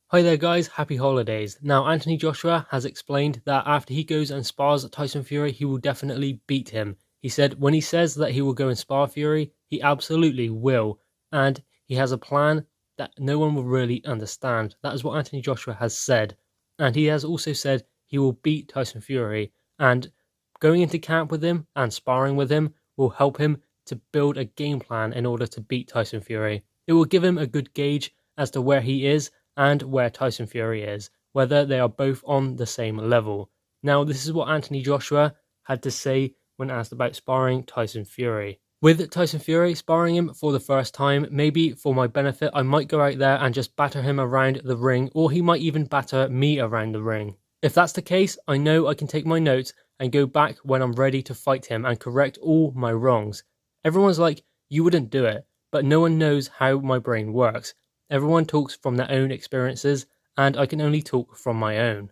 Hi there guys, happy holidays. Now Anthony Joshua has explained that after he goes and spars Tyson Fury, he will definitely beat him. He said when he says that he will go and spar Fury, he absolutely will. And he has a plan that no one will really understand. That is what Anthony Joshua has said. And he has also said he will beat Tyson Fury. And going into camp with him and sparring with him will help him to build a game plan in order to beat Tyson Fury. It will give him a good gauge as to where he is and where Tyson Fury is, whether they are both on the same level. Now, this is what Anthony Joshua had to say when asked about sparring Tyson Fury. With Tyson Fury, sparring him for the first time, maybe for my benefit, I might go out there and just batter him around the ring, or he might even batter me around the ring. If that's the case, I know I can take my notes and go back when I'm ready to fight him and correct all my wrongs. Everyone's like, you wouldn't do it, but no one knows how my brain works. Everyone talks from their own experiences, and I can only talk from my own.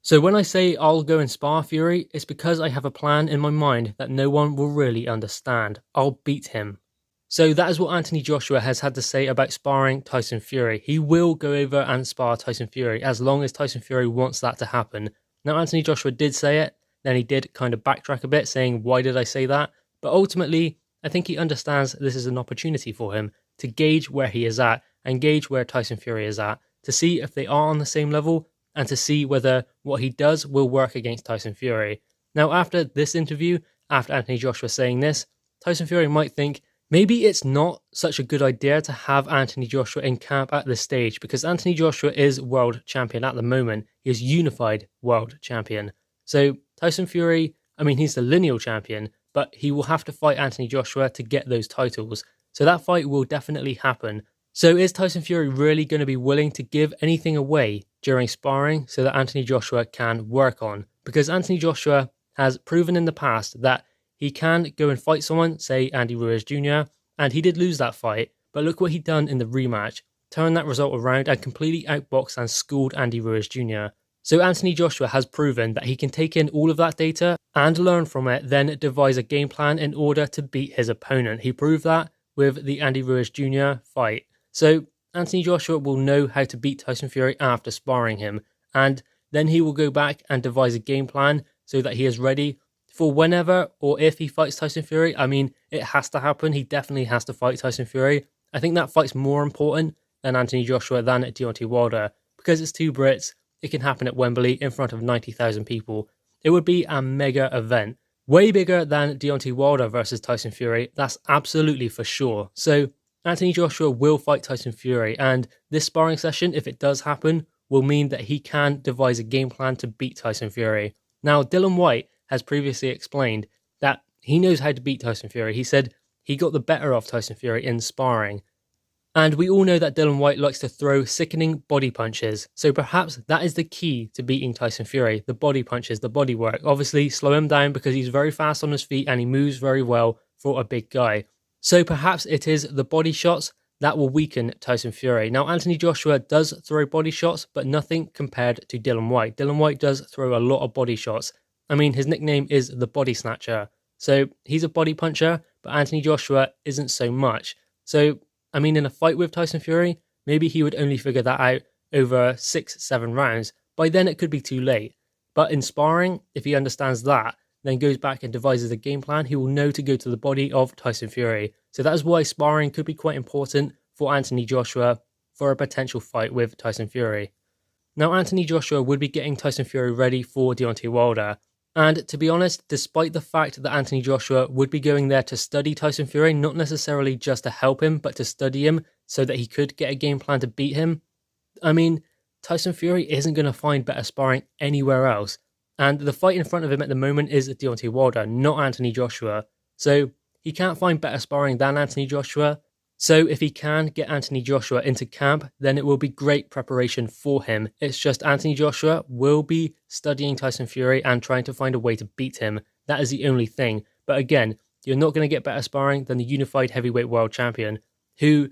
So when I say I'll go and spar Fury, it's because I have a plan in my mind that no one will really understand. I'll beat him. So that is what Anthony Joshua has had to say about sparring Tyson Fury. He will go over and spar Tyson Fury as long as Tyson Fury wants that to happen. Now Anthony Joshua did say it, then he did kind of backtrack a bit saying why did I say that? But ultimately, I think he understands this is an opportunity for him to gauge where he is at and gauge where Tyson Fury is at, to see if they are on the same level and to see whether what he does will work against Tyson Fury. Now, after this interview, after Anthony Joshua saying this, Tyson Fury might think maybe it's not such a good idea to have Anthony Joshua in camp at this stage because Anthony Joshua is world champion at the moment. He is unified world champion. So Tyson Fury, he's the lineal champion, but he will have to fight Anthony Joshua to get those titles. So that fight will definitely happen. So is Tyson Fury really going to be willing to give anything away during sparring so that Anthony Joshua can work on? Because Anthony Joshua has proven in the past that he can go and fight someone, say Andy Ruiz Jr., and he did lose that fight, but look what he done in the rematch. Turned that result around and completely outboxed and schooled Andy Ruiz Jr. So Anthony Joshua has proven that he can take in all of that data and learn from it, then devise a game plan in order to beat his opponent. He proved that with the Andy Ruiz Jr. fight. So Anthony Joshua will know how to beat Tyson Fury after sparring him, and then he will go back and devise a game plan so that he is ready for whenever or if he fights Tyson Fury. It has to happen. He definitely has to fight Tyson Fury. I think that fight's more important than Anthony Joshua than Deontay Wilder because it's two Brits. It can happen at Wembley in front of 90,000 people. It would be a mega event. Way bigger than Deontay Wilder versus Tyson Fury. That's absolutely for sure. So Anthony Joshua will fight Tyson Fury, and this sparring session, if it does happen, will mean that he can devise a game plan to beat Tyson Fury. Now, Dylan White has previously explained that he knows how to beat Tyson Fury. He said he got the better of Tyson Fury in sparring. And we all know that Dylan White likes to throw sickening body punches. So perhaps that is the key to beating Tyson Fury, the body punches, the body work. Obviously, slow him down because he's very fast on his feet and he moves very well for a big guy. So perhaps it is the body shots that will weaken Tyson Fury. Now, Anthony Joshua does throw body shots, but nothing compared to Dylan White. Dylan White does throw a lot of body shots. His nickname is the Body Snatcher. So he's a body puncher, but Anthony Joshua isn't so much. So, in a fight with Tyson Fury, maybe he would only figure that out over 6-7 rounds. By then it could be too late. But in sparring, if he understands that, then goes back and devises a game plan, he will know to go to the body of Tyson Fury. So that is why sparring could be quite important for Anthony Joshua for a potential fight with Tyson Fury. Now, Anthony Joshua would be getting Tyson Fury ready for Deontay Wilder. And to be honest, despite the fact that Anthony Joshua would be going there to study Tyson Fury, not necessarily just to help him, but to study him so that he could get a game plan to beat him, Tyson Fury isn't going to find better sparring anywhere else. And the fight in front of him at the moment is Deontay Wilder, not Anthony Joshua. So he can't find better sparring than Anthony Joshua. So if he can get Anthony Joshua into camp, then it will be great preparation for him. It's just Anthony Joshua will be studying Tyson Fury and trying to find a way to beat him. That is the only thing. But again, you're not going to get better sparring than the unified heavyweight world champion, who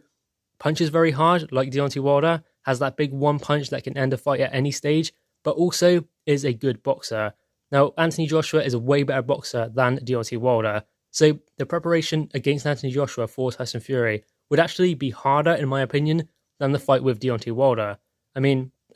punches very hard like Deontay Wilder, has that big one punch that can end a fight at any stage, but also is a good boxer. Now, Anthony Joshua is a way better boxer than Deontay Wilder. So the preparation against Anthony Joshua for Tyson Fury would actually be harder, in my opinion, than the fight with Deontay Wilder.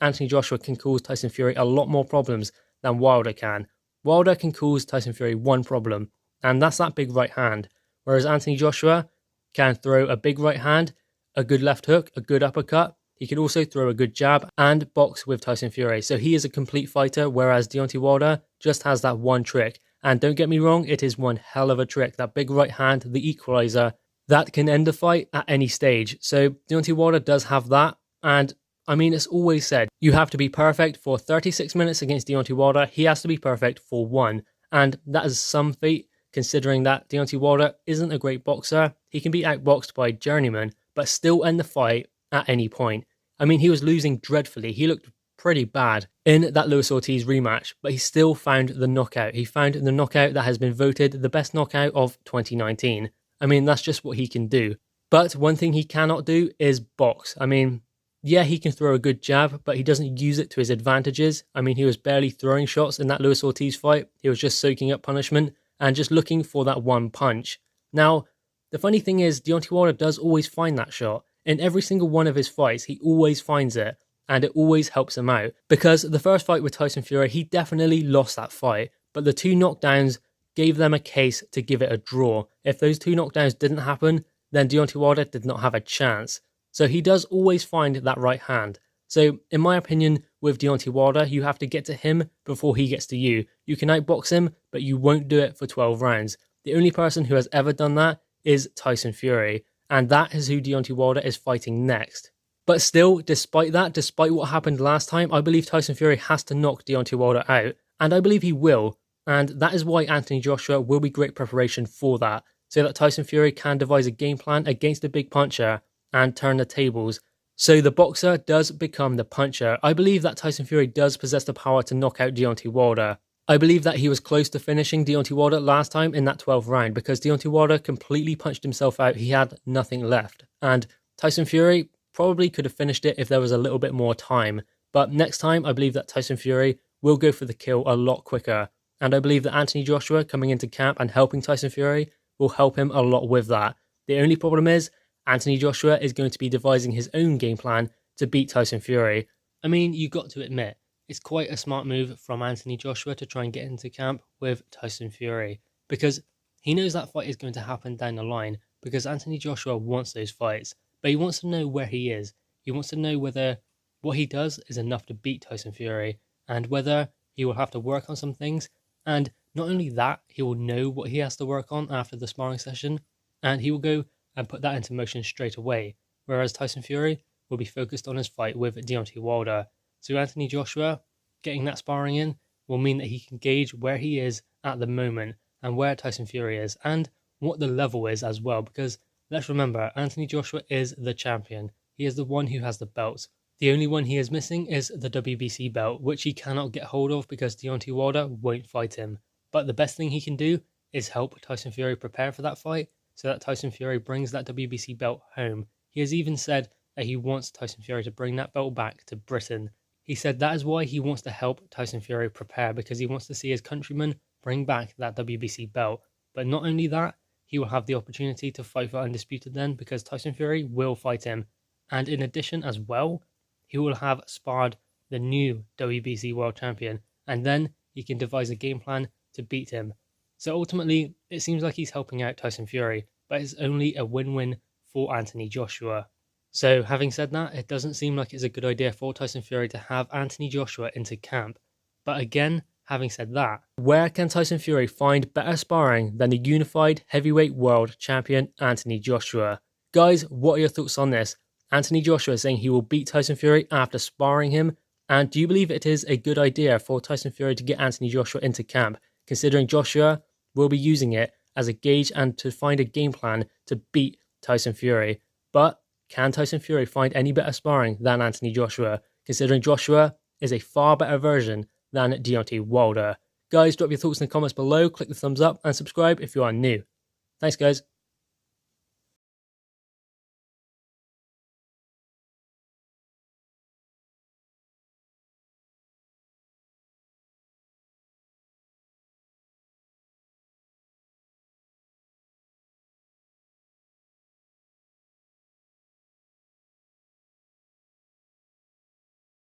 Anthony Joshua can cause Tyson Fury a lot more problems than Wilder can. Wilder can cause Tyson Fury one problem, and that's that big right hand. Whereas Anthony Joshua can throw a big right hand, a good left hook, a good uppercut. He can also throw a good jab and box with Tyson Fury. So he is a complete fighter, whereas Deontay Wilder just has that one trick. And don't get me wrong, it is one hell of a trick. That big right hand, the equalizer, that can end a fight at any stage. So Deontay Wilder does have that. And I mean, it's always said, you have to be perfect for 36 minutes against Deontay Wilder. He has to be perfect for one. And that is some feat, considering that Deontay Wilder isn't a great boxer. He can be outboxed by journeyman, but still end the fight at any point. I mean, he was losing dreadfully. He looked pretty bad in that Luis Ortiz rematch, but he still found the knockout. He found the knockout that has been voted the best knockout of 2019. I mean, that's just what he can do. But one thing he cannot do is box. I mean, yeah, he can throw a good jab, but he doesn't use it to his advantages. I mean, he was barely throwing shots in that Luis Ortiz fight. He was just soaking up punishment and just looking for that one punch. Now, the funny thing is, Deontay Wilder does always find that shot. In every single one of his fights, he always finds it, and it always helps him out. Because the first fight with Tyson Fury, he definitely lost that fight, but the two knockdowns gave them a case to give it a draw. If those two knockdowns didn't happen, then Deontay Wilder did not have a chance. So he does always find that right hand. So in my opinion, with Deontay Wilder, you have to get to him before he gets to you. You can outbox him, but you won't do it for 12 rounds. The only person who has ever done that is Tyson Fury, and that is who Deontay Wilder is fighting next. But still, despite that, despite what happened last time, I believe Tyson Fury has to knock Deontay Wilder out, and I believe he will. And that is why Anthony Joshua will be great preparation for that, so that Tyson Fury can devise a game plan against a big puncher and turn the tables. So the boxer does become the puncher. I believe that Tyson Fury does possess the power to knock out Deontay Wilder. I believe that he was close to finishing Deontay Wilder last time in that 12th round because Deontay Wilder completely punched himself out. He had nothing left. And Tyson Fury probably could have finished it if there was a little bit more time. But next time, I believe that Tyson Fury will go for the kill a lot quicker. And I believe that Anthony Joshua coming into camp and helping Tyson Fury will help him a lot with that. The only problem is, Anthony Joshua is going to be devising his own game plan to beat Tyson Fury. I mean, you got to admit, it's quite a smart move from Anthony Joshua to try and get into camp with Tyson Fury because he knows that fight is going to happen down the line because Anthony Joshua wants those fights, but he wants to know where he is. He wants to know whether what he does is enough to beat Tyson Fury and whether he will have to work on some things. And not only that, he will know what he has to work on after the sparring session and he will go and put that into motion straight away, whereas Tyson Fury will be focused on his fight with Deontay Wilder. So Anthony Joshua getting that sparring in will mean that he can gauge where he is at the moment and where Tyson Fury is and what the level is as well, because let's remember, Anthony Joshua is the champion. He is the one who has the belts. The only one he is missing is the WBC belt, which he cannot get hold of because Deontay Wilder won't fight him. But the best thing he can do is help Tyson Fury prepare for that fight so that Tyson Fury brings that WBC belt home. He has even said that he wants Tyson Fury to bring that belt back to Britain. He said that is why he wants to help Tyson Fury prepare, because he wants to see his countrymen bring back that WBC belt. But not only that, he will have the opportunity to fight for Undisputed then, because Tyson Fury will fight him. And in addition as well, he will have sparred the new WBC World Champion, and then he can devise a game plan to beat him. So ultimately, it seems like he's helping out Tyson Fury, but it's only a win-win for Anthony Joshua. So having said that, it doesn't seem like it's a good idea for Tyson Fury to have Anthony Joshua into camp. But again, having said that, where can Tyson Fury find better sparring than the unified heavyweight world champion Anthony Joshua? Guys, what are your thoughts on this? Anthony Joshua is saying he will beat Tyson Fury after sparring him. And do you believe it is a good idea for Tyson Fury to get Anthony Joshua into camp, considering Joshua will be using it as a gauge and to find a game plan to beat Tyson Fury? But can Tyson Fury find any better sparring than Anthony Joshua, considering Joshua is a far better version than Deontay Wilder? Guys, drop your thoughts in the comments below, click the thumbs up and subscribe if you are new. Thanks guys.